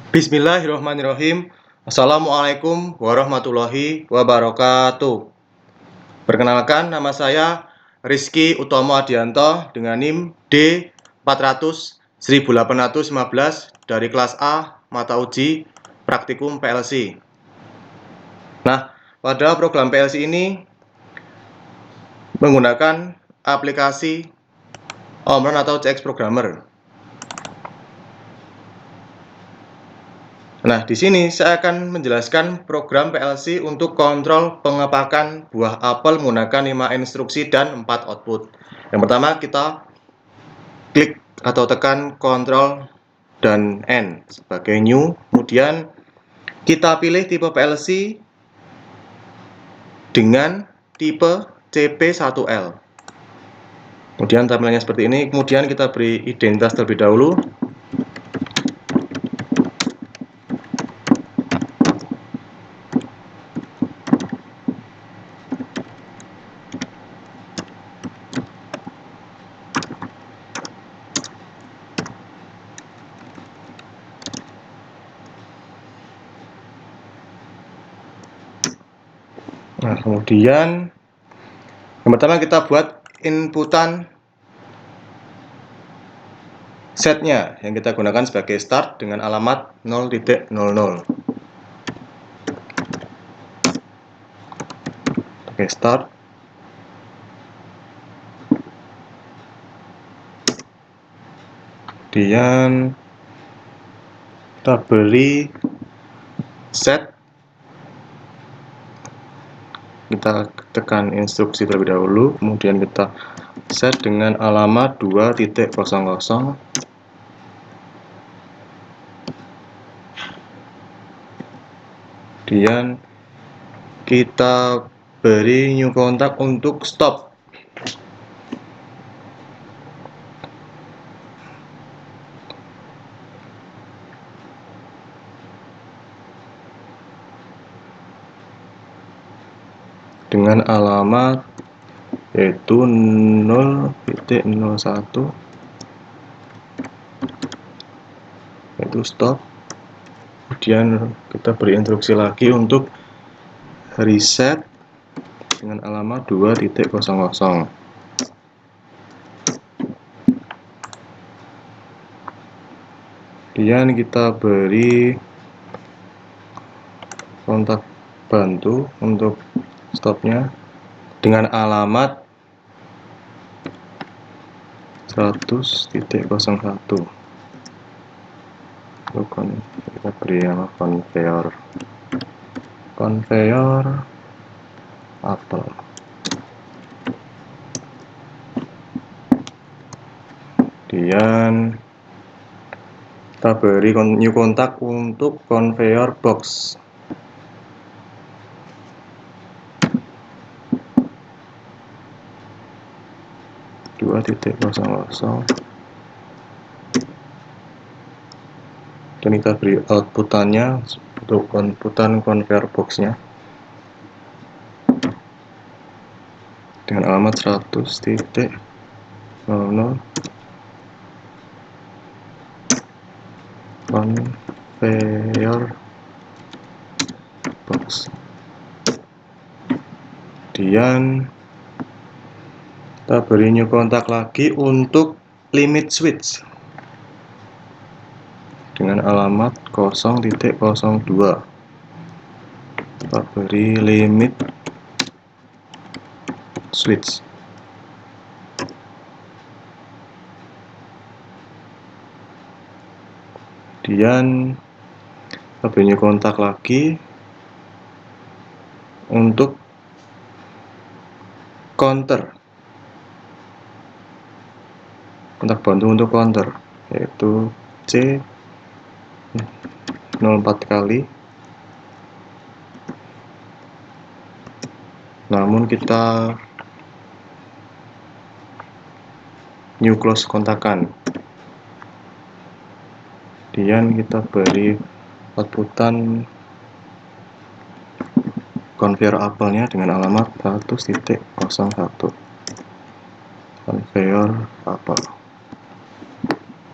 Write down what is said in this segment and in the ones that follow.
Bismillahirrahmanirrahim. Assalamualaikum warahmatullahi wabarakatuh. Perkenalkan, nama saya Rizky Utomo Adianto dengan NIM D400 1815 dari kelas A mata uji praktikum PLC. Nah, pada program PLC ini menggunakan aplikasi Omron atau CX Programmer. Nah, di sini saya akan menjelaskan program PLC untuk kontrol pengepakan buah apel menggunakan 5 instruksi dan 4 output. Yang pertama, kita klik atau tekan Ctrl dan N sebagai new. Kemudian kita pilih tipe PLC dengan tipe CP1L. Kemudian tampilannya seperti ini. Kemudian kita beri identitas terlebih dahulu. Nah, kemudian yang pertama kita buat inputan setnya yang kita gunakan sebagai start dengan alamat 0.00. Oke, start. Kemudian kita beri set. Kita tekan instruksi terlebih dahulu, kemudian kita set dengan alamat 2.00. Kemudian kita beri new kontak untuk stop. Dengan alamat yaitu 0.01, yaitu stop. Kemudian kita beri instruksi lagi untuk reset dengan alamat 2.00. Kemudian kita beri kontak bantu untuk stopnya dengan alamat 100.01. Kita beri nama conveyor apel. Kemudian kita beri new kontak untuk conveyor box. Dan kita beri outputannya untuk outputan conveyor boxnya dengan alamat 100.00 conveyor box. Kemudian kita beri new kontak lagi untuk limit switch dengan alamat 0.02. Kita beri limit switch. Kemudian kita beri new kontak lagi untuk counter, kontak bantu untuk counter yaitu C 04 kali. Namun kita new close kontakan. Kemudian kita beri outputan conveyor apelnya dengan alamat 100.01 conveyor apel.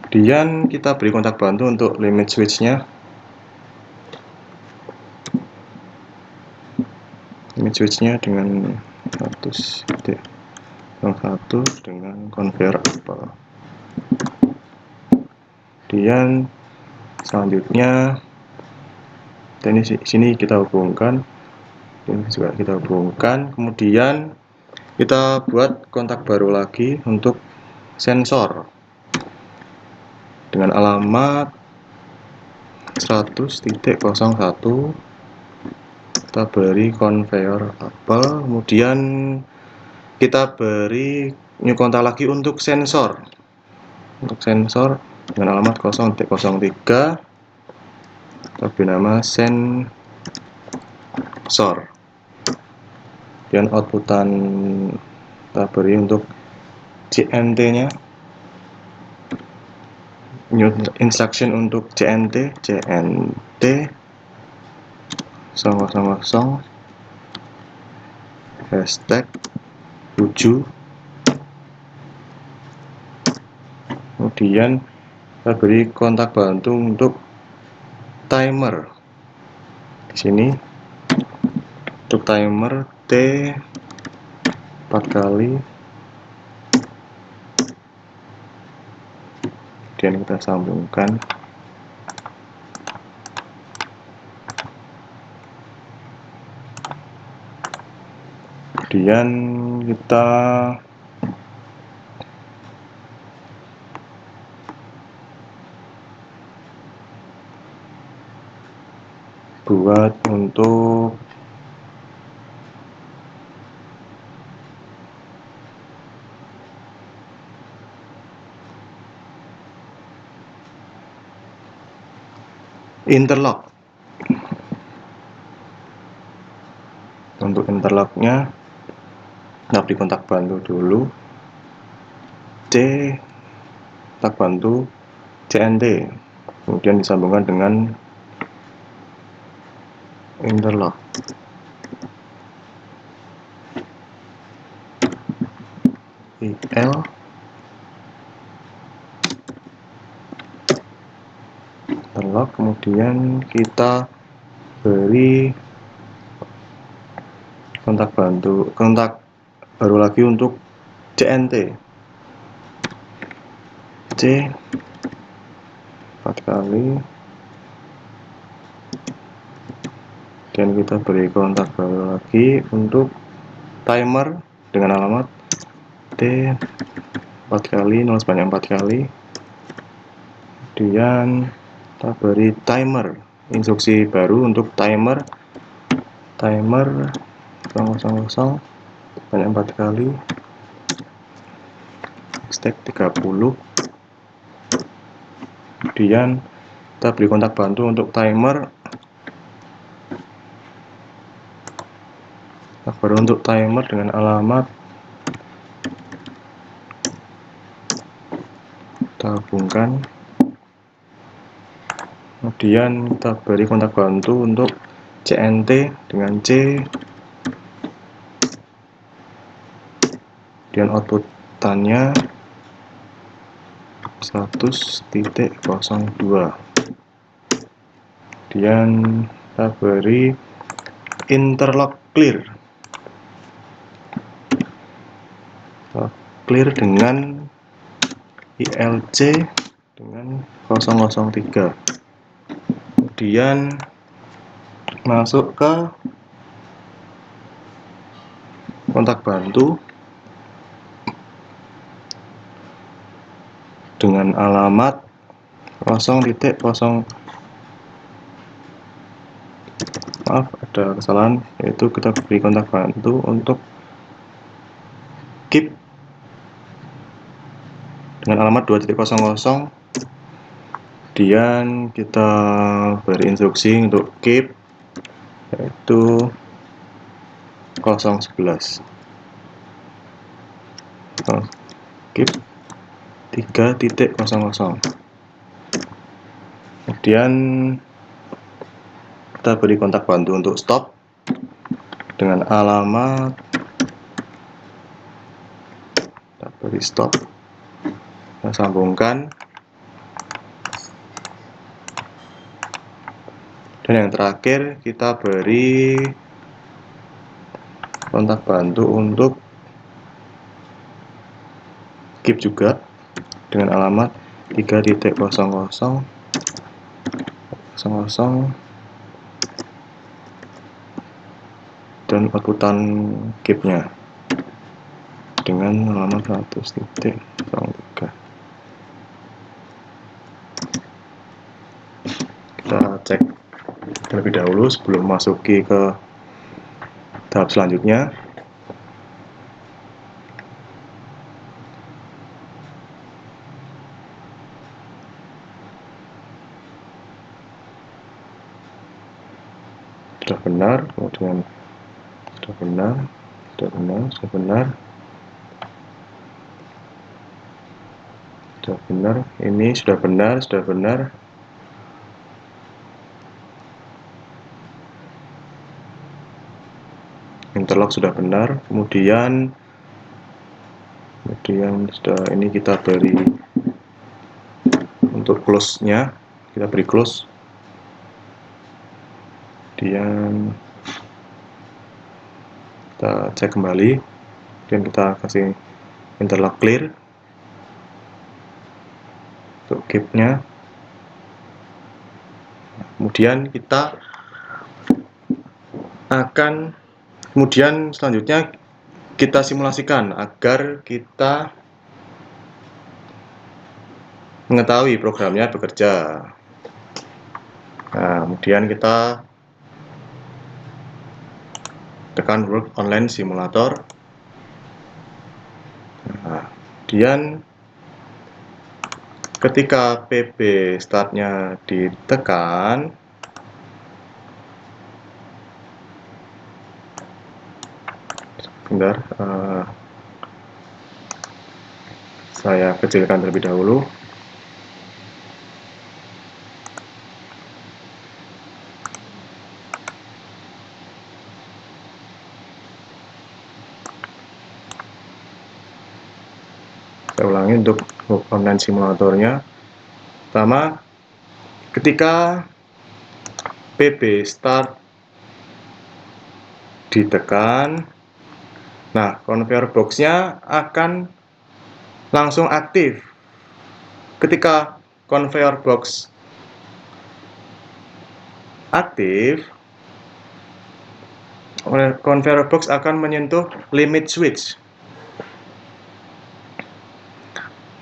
Kemudian kita beri kontak bantu untuk limit switch-nya switchnya dengan 100.01 dengan conveyor apel. Kemudian selanjutnya ini sini kita hubungkan, ini juga kita hubungkan. Kemudian kita buat kontak baru lagi untuk sensor dengan alamat 100.01. kita beri conveyor apel. Kemudian kita beri new kontak lagi untuk sensor dengan alamat 0.03. kita beri nama sensor. Kemudian outputan kita beri untuk JNT nya, new instruction untuk JNT 000 hashtag 7. Kemudian kita beri kontak bantu untuk timer. Di sini untuk timer T 4 kali. Kemudian kita sambungkan. Kemudian kita buat untuk interlock. Untuk interlocknya kita beri kontak bantu dulu, kontak bantu CNT, kemudian disambungkan dengan interlock. IL interlock. Kemudian kita beri kontak baru lagi untuk CNT C 4 kali. Dan kita beri kontak baru lagi untuk timer dengan alamat T 4 kali, 0 sebanyak 4 kali. Kemudian kita beri timer, instruksi baru untuk timer 000 sebanyak 4 kali, stack 30. Kemudian kita beri kontak bantu untuk timer dengan alamat, kita hubungkan. Kemudian kita beri kontak bantu untuk CNT dengan C. Kemudian outputannya 100.02. Kemudian kita beri interlock clear dengan ILC dengan 003. Kemudian masuk ke kontak bantu dengan alamat 0.0. Maaf, ada kesalahan, yaitu kita beri kontak bantu untuk keep dengan alamat 2.0. Kemudian kita beri instruksi untuk keep, yaitu 011. Keep 3.0. Kemudian kita beri kontak bantu untuk stop dengan alamat, kita beri stop, kita sambungkan. Dan yang terakhir kita beri kontak bantu untuk keep juga dengan alamat 3.0.0.0 dan outputan keepnya dengan alamat 100.03. Kita cek terlebih dahulu sebelum masuki ke tahap selanjutnya. Sudah benar, kemudian sudah benar, ini sudah benar, interlock sudah benar, kemudian sudah, ini kita beri untuk close-nya, kita beri close, kemudian kita cek kembali dan kita kasih interlock clear untuk keep-nya. Kemudian kita selanjutnya kita simulasikan agar kita mengetahui programnya bekerja. Nah, kemudian kita tekan Work Online Simulator. Nah, kemudian ketika PB startnya ditekan, bentar, saya kecilkan terlebih dahulu. Saya ulangi untuk Work Online Simulatornya. Pertama, ketika PB start ditekan, nah conveyor box-nya akan langsung aktif. Ketika conveyor box aktif, conveyor box akan menyentuh limit switch.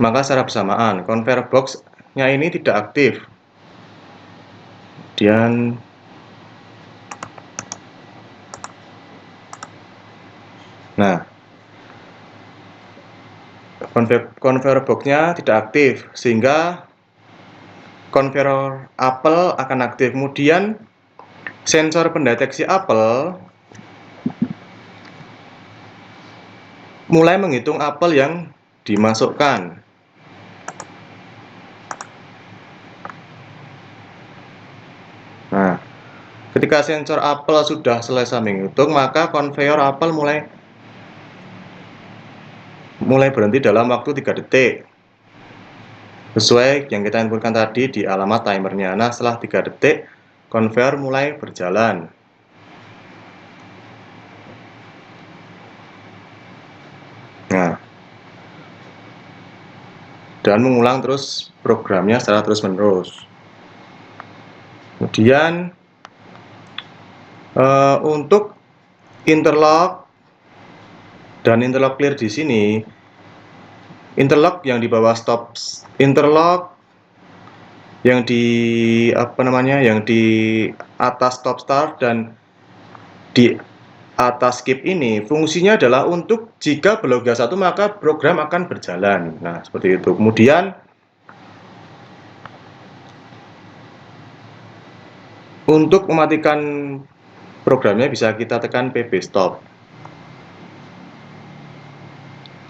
Maka secara bersamaan conveyor box-nya ini tidak aktif. Kemudian conveyor box-nya tidak aktif, sehingga conveyor apel akan aktif. Kemudian sensor pendeteksi apel mulai menghitung apel yang dimasukkan. Nah, ketika sensor apel sudah selesai menghitung, maka conveyor apel mulai berhenti dalam waktu 3 detik. Sesuai yang kita inputkan tadi di alamat timernya. Nah, setelah 3 detik, conveyor mulai berjalan. Nah, dan mengulang terus programnya secara terus-menerus. Kemudian untuk interlock dan interlock clear di sini, interlock yang di bawah stop, interlock yang di yang di atas stop start dan di atas skip ini fungsinya adalah untuk jika beloga satu maka program akan berjalan. Nah, seperti itu. Kemudian untuk mematikan programnya bisa kita tekan PB stop.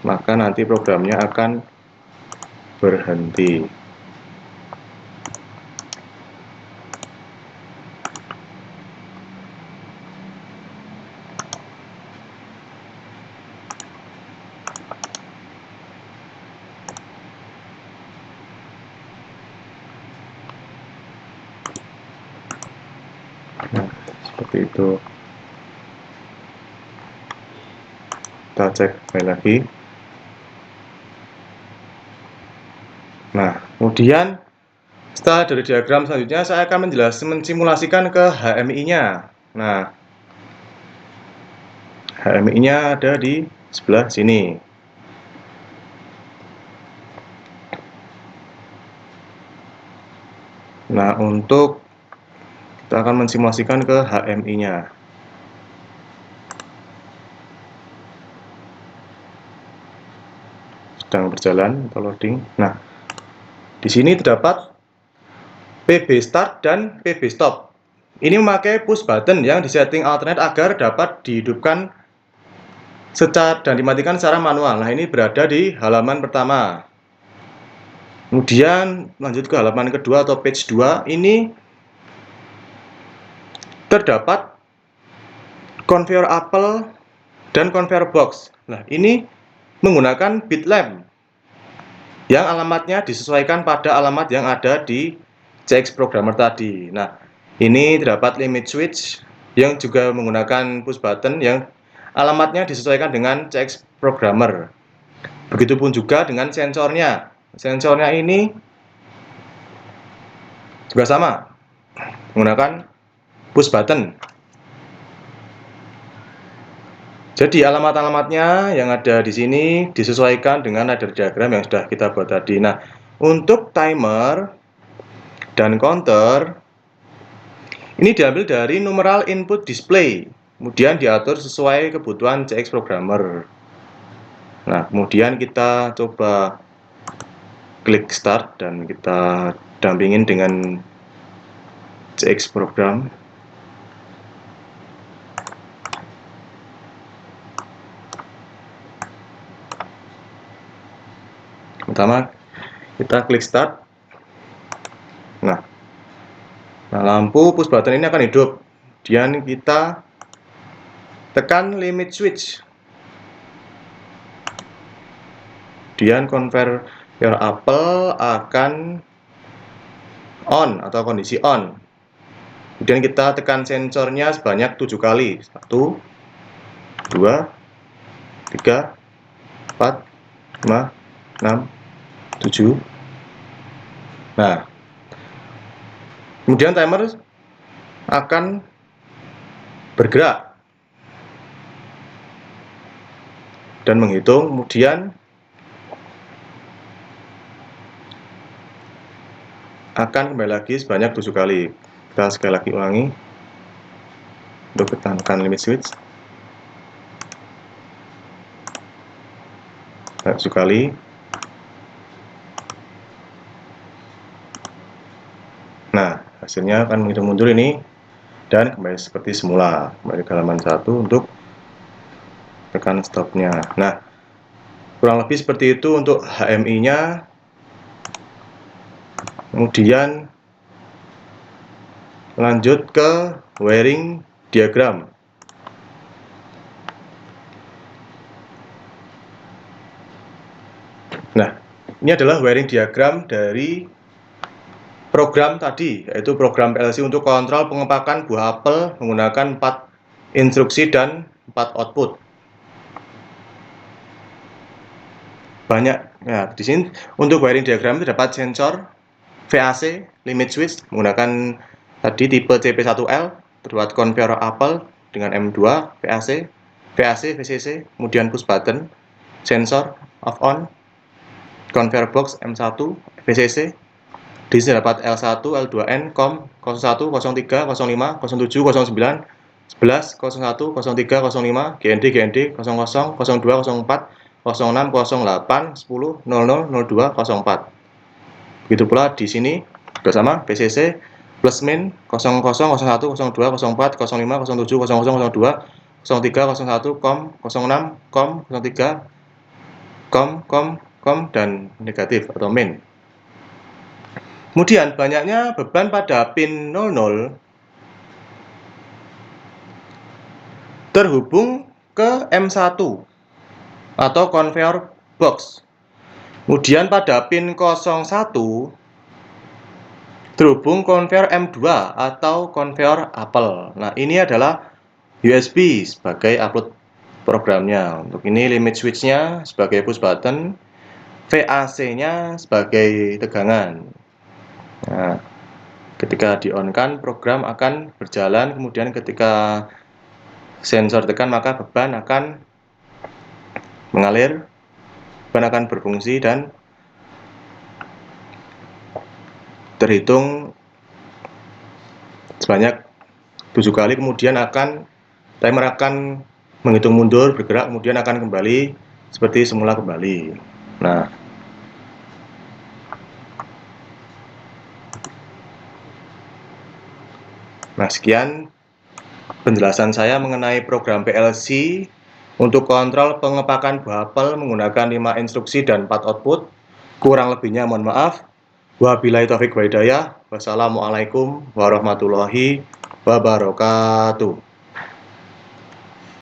Maka nanti programnya akan berhenti. Nah, seperti itu. Kita cek kembali lagi. Nah, kemudian setelah dari diagram selanjutnya saya akan mensimulasikan ke HMI-nya. Nah, HMI-nya ada di sebelah sini. Nah, untuk kita akan mensimulasikan ke HMI-nya. Sedang berjalan atau loading. Nah, di sini terdapat PB start dan PB stop. Ini memakai push button yang disetting alternate agar dapat dihidupkan dan dimatikan secara manual. Nah, ini berada di halaman pertama. Kemudian lanjut ke halaman kedua atau page 2. Ini terdapat conveyor apple dan conveyor box. Nah, ini menggunakan bit lamp yang alamatnya disesuaikan pada alamat yang ada di CX programmer tadi. Nah, ini terdapat limit switch yang juga menggunakan push button yang alamatnya disesuaikan dengan CX programmer. Begitupun juga dengan sensornya. Sensornya ini juga sama, menggunakan push button. Jadi alamat-alamatnya yang ada di sini disesuaikan dengan ladder diagram yang sudah kita buat tadi. Nah, untuk timer dan counter ini diambil dari numeral input display, kemudian diatur sesuai kebutuhan CX programmer. Nah, kemudian kita coba klik start dan kita dampingin dengan CX program. Pertama kita klik start. Nah, lampu push button ini akan hidup. Kemudian kita tekan limit switch. Kemudian conveyor apple akan on atau kondisi on. Kemudian kita tekan sensornya sebanyak 7 kali. 1, 2, 3, 4, 5, 6, 7. Nah, kemudian timer akan bergerak dan menghitung, kemudian akan kembali lagi sebanyak 7 kali. Kita sekali lagi ulangi untuk tekan limit switch 7 kali. Nah, hasilnya akan menghitung mundur ini dan kembali seperti semula, kembali ke halaman 1 untuk tekan stopnya. Nah, kurang lebih seperti itu untuk HMI-nya. Kemudian lanjut ke wiring diagram. Nah, ini adalah wiring diagram dari program tadi, yaitu program PLC untuk kontrol pengepakan buah apel menggunakan 4 instruksi dan 4 output. Banyak. Nah, di sini untuk wiring diagram terdapat sensor, VAC, limit switch menggunakan tadi tipe CP1L, terdapat conveyor apple dengan M2, VAC, VCC, kemudian push button, sensor, off on, conveyor box M1, VCC. Di sini terdapat L1, L2N, COM 01, 03, 05, 07, 09, 11, 01, 03, 05, GND, 00, 02, 04, 06, 08, 10, 00, 02, 04. Begitu pula di sini juga sama, PCC plus min 00, 01, 02, 04, 05, 07, 00, 02, 03, 01, COM 06, COM 03, COM dan negatif atau min. Kemudian banyaknya beban pada pin 00 terhubung ke M1 atau conveyor box. Kemudian pada pin 01 terhubung conveyor M2 atau conveyor apple. Nah, ini adalah USB sebagai upload programnya. Untuk ini limit switch-nya sebagai push button, VAC-nya sebagai tegangan. Nah, ketika di-on-kan, program akan berjalan, kemudian ketika sensor tekan, maka beban akan mengalir, beban akan berfungsi, dan terhitung sebanyak 7 kali, kemudian timer akan menghitung mundur, bergerak, kemudian akan kembali seperti semula kembali. Nah, sekian penjelasan saya mengenai program PLC untuk kontrol pengepakan buah apel menggunakan 5 instruksi dan 4 output. Kurang lebihnya mohon maaf. Wabillahi taufiq wa hidayah. Wassalamualaikum warahmatullahi wabarakatuh.